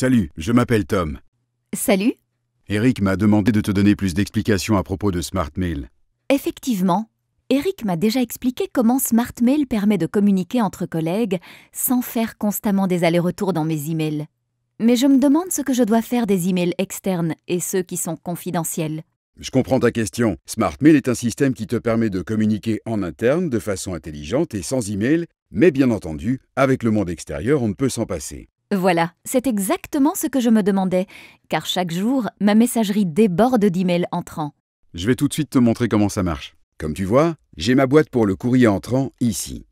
Salut, je m'appelle Tom. Salut. Eric m'a demandé de te donner plus d'explications à propos de SmartMail. Effectivement, Eric m'a déjà expliqué comment SmartMail permet de communiquer entre collègues sans faire constamment des allers-retours dans mes emails. Mais je me demande ce que je dois faire des emails externes et ceux qui sont confidentiels. Je comprends ta question. SmartMail est un système qui te permet de communiquer en interne de façon intelligente et sans email, mais bien entendu, avec le monde extérieur, on ne peut s'en passer. Voilà, c'est exactement ce que je me demandais, car chaque jour, ma messagerie déborde d'emails entrants. Je vais tout de suite te montrer comment ça marche. Comme tu vois, j'ai ma boîte pour le courrier entrant ici.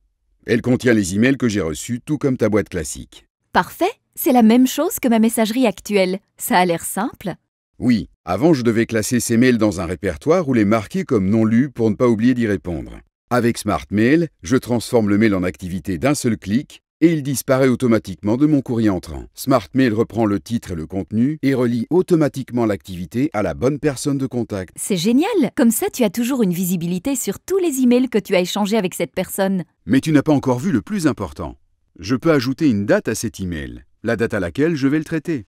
Elle contient les emails que j'ai reçus, tout comme ta boîte classique. Parfait, c'est la même chose que ma messagerie actuelle. Ça a l'air simple. Oui, avant je devais classer ces mails dans un répertoire ou les marquer comme non lus pour ne pas oublier d'y répondre. Avec SmartMail, je transforme le mail en activité d'un seul clic et il disparaît automatiquement de mon courrier entrant. SmartMail reprend le titre et le contenu et relie automatiquement l'activité à la bonne personne de contact. C'est génial. Comme ça, tu as toujours une visibilité sur tous les emails que tu as échangés avec cette personne. Mais tu n'as pas encore vu le plus important. Je peux ajouter une date à cet email, la date à laquelle je vais le traiter.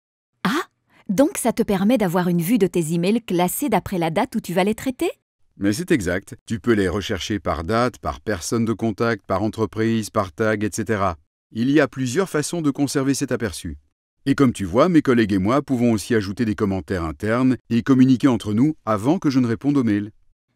Ah, donc ça te permet d'avoir une vue de tes emails classés d'après la date où tu vas les traiter? Mais c'est exact. Tu peux les rechercher par date, par personne de contact, par entreprise, par tag, etc. Il y a plusieurs façons de conserver cet aperçu. Et comme tu vois, mes collègues et moi pouvons aussi ajouter des commentaires internes et communiquer entre nous avant que je ne réponde aux mails.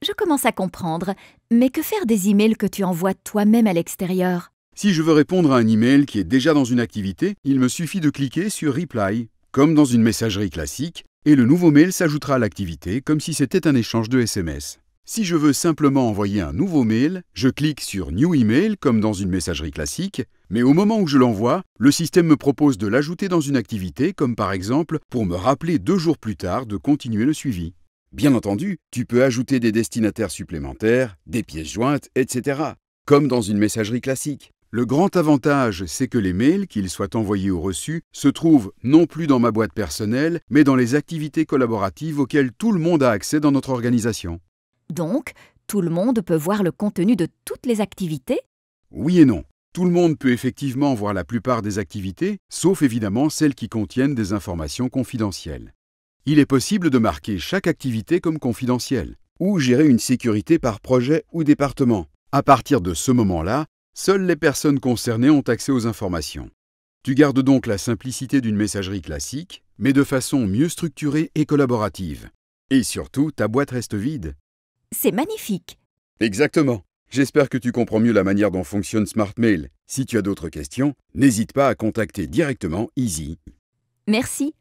Je commence à comprendre, mais que faire des emails que tu envoies toi-même à l'extérieur? Si je veux répondre à un email qui est déjà dans une activité, il me suffit de cliquer sur Reply, comme dans une messagerie classique, et le nouveau mail s'ajoutera à l'activité comme si c'était un échange de SMS. Si je veux simplement envoyer un nouveau mail, je clique sur New Email comme dans une messagerie classique, mais au moment où je l'envoie, le système me propose de l'ajouter dans une activité, comme par exemple pour me rappeler 2 jours plus tard de continuer le suivi. Bien entendu, tu peux ajouter des destinataires supplémentaires, des pièces jointes, etc., comme dans une messagerie classique. Le grand avantage, c'est que les mails, qu'ils soient envoyés ou reçus, se trouvent non plus dans ma boîte personnelle, mais dans les activités collaboratives auxquelles tout le monde a accès dans notre organisation. Donc, tout le monde peut voir le contenu de toutes les activités? Oui et non. Tout le monde peut effectivement voir la plupart des activités, sauf évidemment celles qui contiennent des informations confidentielles. Il est possible de marquer chaque activité comme confidentielle, ou gérer une sécurité par projet ou département. À partir de ce moment-là, seules les personnes concernées ont accès aux informations. Tu gardes donc la simplicité d'une messagerie classique, mais de façon mieux structurée et collaborative. Et surtout, ta boîte reste vide. C'est magnifique. Exactement. J'espère que tu comprends mieux la manière dont fonctionne SmartMail. Si tu as d'autres questions, n'hésite pas à contacter directement Easy. Merci.